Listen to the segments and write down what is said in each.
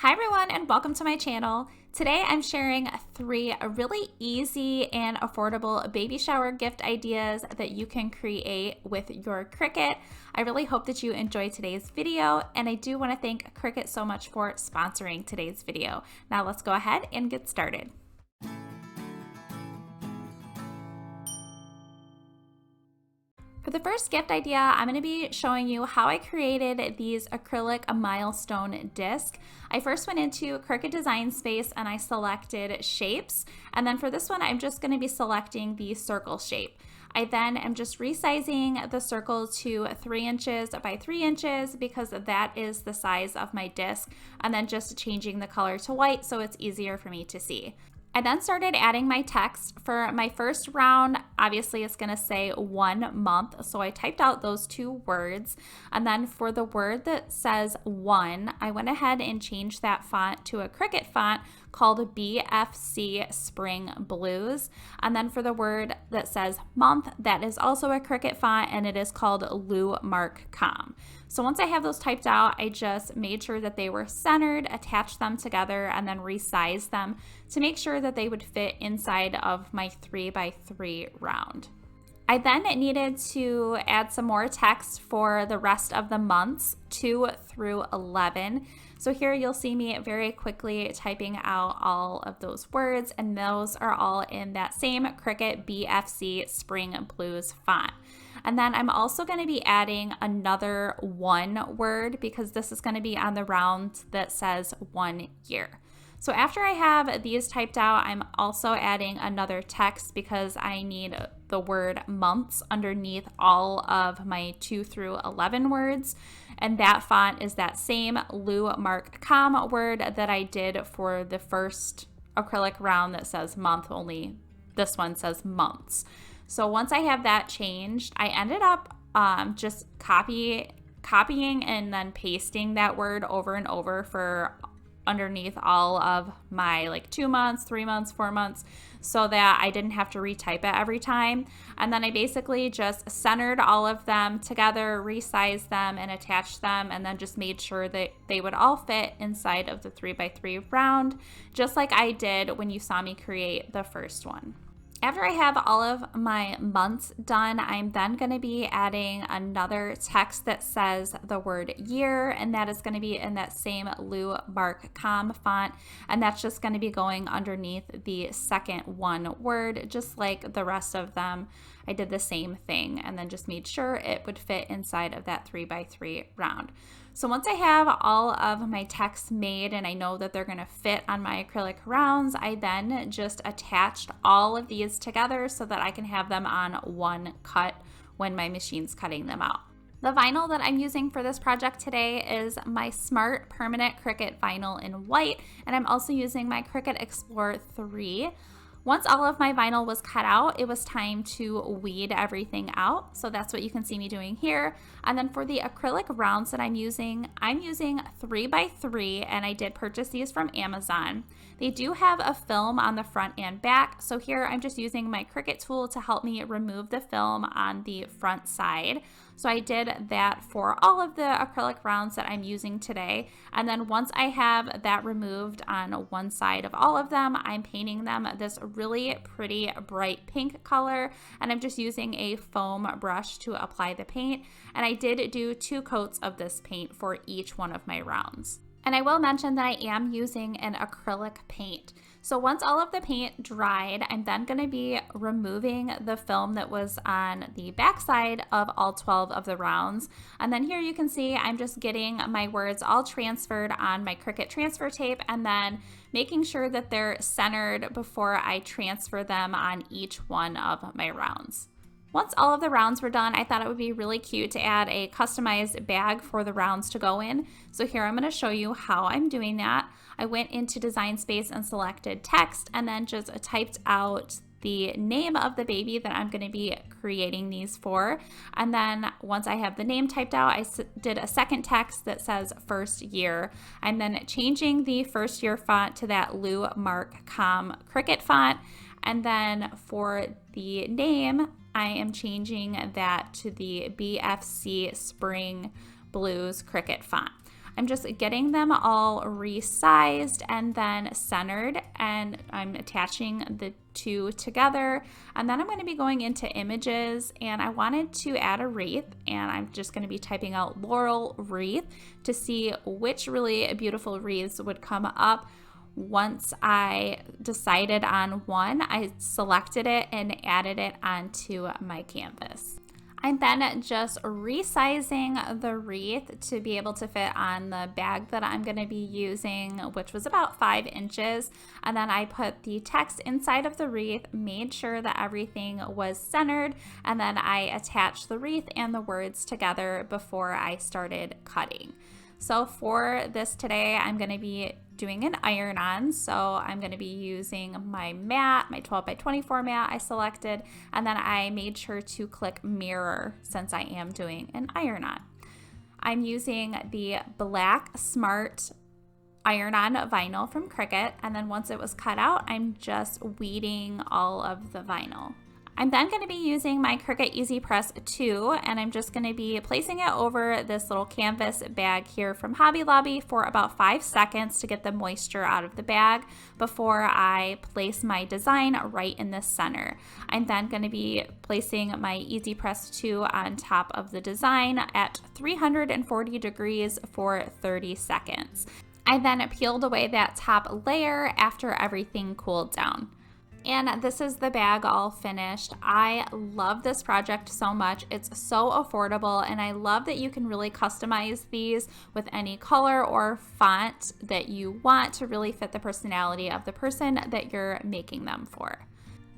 Hi everyone and welcome to my channel. Today I'm sharing 3 really easy and affordable baby shower gift ideas that you can create with your Cricut. I really hope that you enjoy today's video, and I do want to thank Cricut so much for sponsoring today's video. Now let's go ahead and get started. For the first gift idea, I'm going to be showing you how I created these acrylic Milestone disc. I first went into Cricut Design Space and I selected shapes. And then for this one, I'm just going to be selecting the circle shape. I then am just resizing the circle to 3 inches by 3 inches because that is the size of my disc, and then just changing the color to white so it's easier for me to see. I then started adding my text. For my first round, obviously it's going to say 1 month, so I typed out those 2 words. And then for the word that says 1, I went ahead and changed that font to a Cricut font called BFC Spring Blues. And then for the word that says month, that is also a Cricut font, and it is called Lou Mark Com. So once I have those typed out, I just made sure that they were centered, attached them together, and then resized them to make sure that they would fit inside of my 3x3 round. I then needed to add some more text for the rest of the months, 2 through 11. So here you'll see me very quickly typing out all of those words, and those are all in that same Cricut BFC Spring Blues font. And then I'm also going to be adding another 1 word because this is going to be on the round that says 1 year. So after I have these typed out, I'm also adding another text because I need the word months underneath all of my 2 through 11 words. And that font is that same Lou Mark Com word that I did for the first acrylic round that says month, only this one says months. So once I have that changed, I ended up just copying and then pasting that word over and over for underneath all of my 2 months, 3 months, 4 months, so that I didn't have to retype it every time. And then I basically just centered all of them together, resized them and attached them, and then just made sure that they would all fit inside of the 3x3 round, just like I did when you saw me create the first one. After I have all of my months done, I'm then going to be adding another text that says the word year, and that is going to be in that same Lou Mark Com font, and that's just going to be going underneath the second 1 word, just like the rest of them. I did the same thing and then just made sure it would fit inside of that 3x3 round. So once I have all of my text made and I know that they're going to fit on my acrylic rounds, I then just attached all of these together so that I can have them on 1 cut when my machine's cutting them out. The vinyl that I'm using for this project today is my Smart Permanent Cricut vinyl in white, and I'm also using my Cricut Explore 3. Once all of my vinyl was cut out, it was time to weed everything out. So that's what you can see me doing here. And then for the acrylic rounds that I'm using 3x3, and I did purchase these from Amazon. They do have a film on the front and back. So here I'm just using my Cricut tool to help me remove the film on the front side. So I did that for all of the acrylic rounds that I'm using today. And then once I have that removed on one side of all of them, I'm painting them this really pretty bright pink color. And I'm just using a foam brush to apply the paint. And I did do 2 coats of this paint for each one of my rounds. And I will mention that I am using an acrylic paint. So once all of the paint dried, I'm then going to be removing the film that was on the back side of all 12 of the rounds. And then here you can see I'm just getting my words all transferred on my Cricut transfer tape and then making sure that they're centered before I transfer them on each one of my rounds. Once all of the rounds were done, I thought it would be really cute to add a customized bag for the rounds to go in. So here I'm going to show you how I'm doing that. I went into Design Space and selected text and then just typed out the name of the baby that I'm going to be creating these for. And then once I have the name typed out, I did a second text that says first year. I'm then changing the first year font to that Lou Mark Com Cricut font. And then for the name, I am changing that to the BFC Spring Blues Cricut font. I'm just getting them all resized and then centered, and I'm attaching the two together. And then I'm going to be going into images, and I wanted to add a wreath, and I'm just going to be typing out laurel wreath to see which really beautiful wreaths would come up. Once I decided on one, I selected it and added it onto my canvas. I'm then just resizing the wreath to be able to fit on the bag that I'm going to be using, which was about 5 inches. And then I put the text inside of the wreath, made sure that everything was centered, and then I attached the wreath and the words together before I started cutting. So for this today, I'm going to be doing an iron-on. So I'm going to be using my mat, my 12 by 24 mat I selected, and then I made sure to click mirror since I am doing an iron-on. I'm using the Black Smart iron-on vinyl from Cricut, and then once it was cut out, I'm just weeding all of the vinyl. I'm then going to be using my Cricut Easy Press 2, and I'm just going to be placing it over this little canvas bag here from Hobby Lobby for about 5 seconds to get the moisture out of the bag before I place my design right in the center. I'm then going to be placing my Easy Press 2 on top of the design at 340 degrees for 30 seconds. I then peeled away that top layer after everything cooled down. And this is the bag all finished. I love this project so much. It's so affordable, and I love that you can really customize these with any color or font that you want to really fit the personality of the person that you're making them for.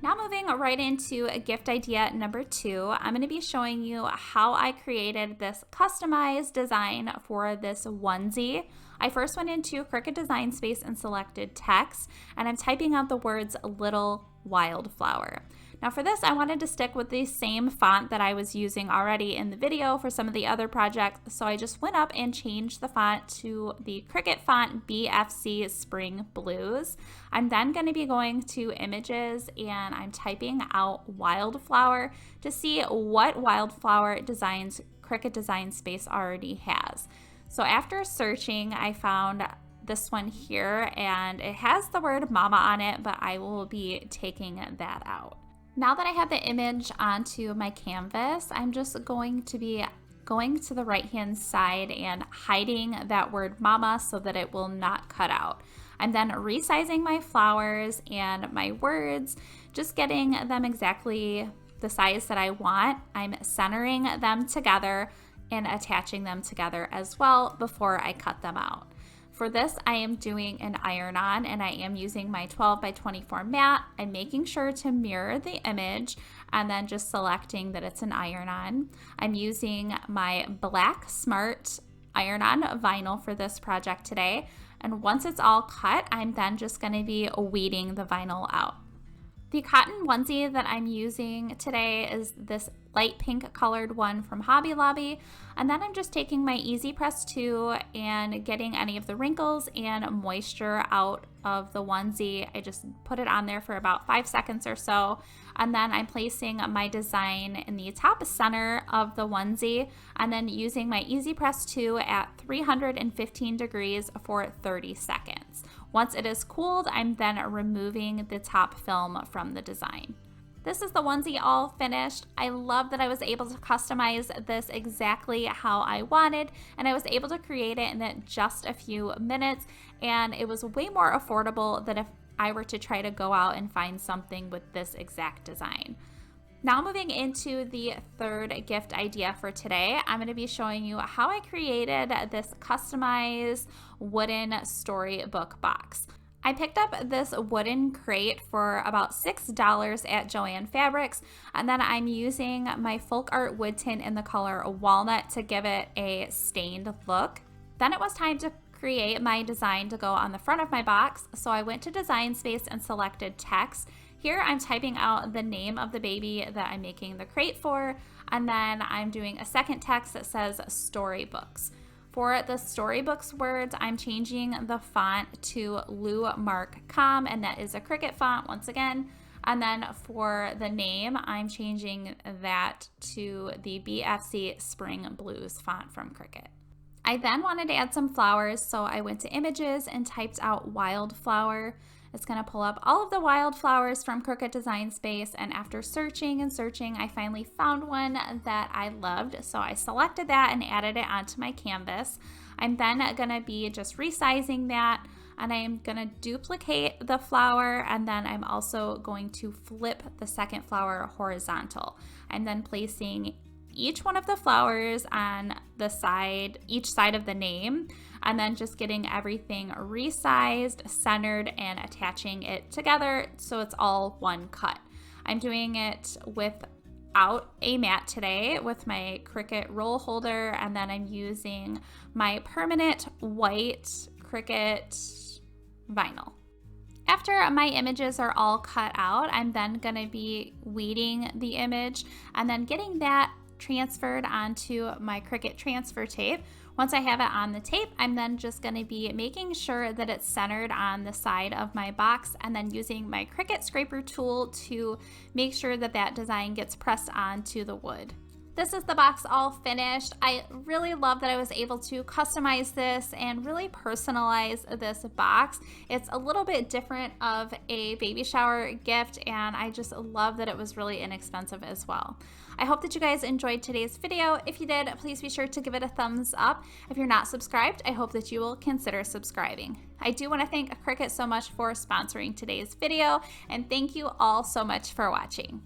Now moving right into gift idea number 2, I'm going to be showing you how I created this customized design for this onesie. I first went into Cricut Design Space and selected text, and I'm typing out the words little wildflower. Now for this, I wanted to stick with the same font that I was using already in the video for some of the other projects, so I just went up and changed the font to the Cricut font BFC Spring Blues. I'm then going to be going to images, and I'm typing out wildflower to see what wildflower designs Cricut Design Space already has. So after searching, I found this one here, and it has the word mama on it, but I will be taking that out. Now that I have the image onto my canvas, I'm just going to be going to the right-hand side and hiding that word mama so that it will not cut out. I'm then resizing my flowers and my words, just getting them exactly the size that I want. I'm centering them together and attaching them together as well before I cut them out. For this, I am doing an iron-on, and I am using my 12 by 24 mat. I'm making sure to mirror the image and then just selecting that it's an iron-on. I'm using my Black Smart iron-on vinyl for this project today, and once it's all cut, I'm then just going to be weeding the vinyl out. The cotton onesie that I'm using today is this light pink colored one from Hobby Lobby, and then I'm just taking my Easy Press 2 and getting any of the wrinkles and moisture out of the onesie. I just put it on there for about 5 seconds or so, and then I'm placing my design in the top center of the onesie, and then using my Easy Press 2 at 315 degrees for 30 seconds. Once it is cooled, I'm then removing the top film from the design. This is the onesie all finished. I love that I was able to customize this exactly how I wanted, and I was able to create it in just a few minutes, and it was way more affordable than if I were to try to go out and find something with this exact design. Now moving into the third gift idea for today, I'm going to be showing you how I created this customized wooden storybook box. I picked up this wooden crate for about $6 at Joann Fabrics, and then I'm using my folk art wood tint in the color walnut to give it a stained look. Then it was time to create my design to go on the front of my box, so I went to Design Space and selected text. Here I'm typing out the name of the baby that I'm making the crate for, and then I'm doing a second text that says storybooks. For the storybooks words, I'm changing the font to Lou Mark Com, and that is a Cricut font once again. And then for the name, I'm changing that to the BFC Spring Blues font from Cricut. I then wanted to add some flowers, so I went to images and typed out wildflower. It's going to pull up all of the wildflowers from Cricut Design Space, and after searching and searching, I finally found one that I loved. So I selected that and added it onto my canvas. I'm then going to be just resizing that, and I am going to duplicate the flower, and then I'm also going to flip the second flower horizontal. I'm then placing each one of the flowers on the side, each side of the name, and then just getting everything resized, centered, and attaching it together so it's all one cut. I'm doing it without a mat today with my Cricut roll holder, and then I'm using my permanent white Cricut vinyl. After my images are all cut out, I'm then going to be weeding the image and then getting that transferred onto my Cricut transfer tape. Once I have it on the tape, I'm then just going to be making sure that it's centered on the side of my box, and then using my Cricut scraper tool to make sure that that design gets pressed onto the wood. This is the box all finished. I really love that I was able to customize this and really personalize this box. It's a little bit different of a baby shower gift, and I just love that it was really inexpensive as well. I hope that you guys enjoyed today's video. If you did, please be sure to give it a thumbs up. If you're not subscribed, I hope that you will consider subscribing. I do want to thank Cricut so much for sponsoring today's video, and thank you all so much for watching.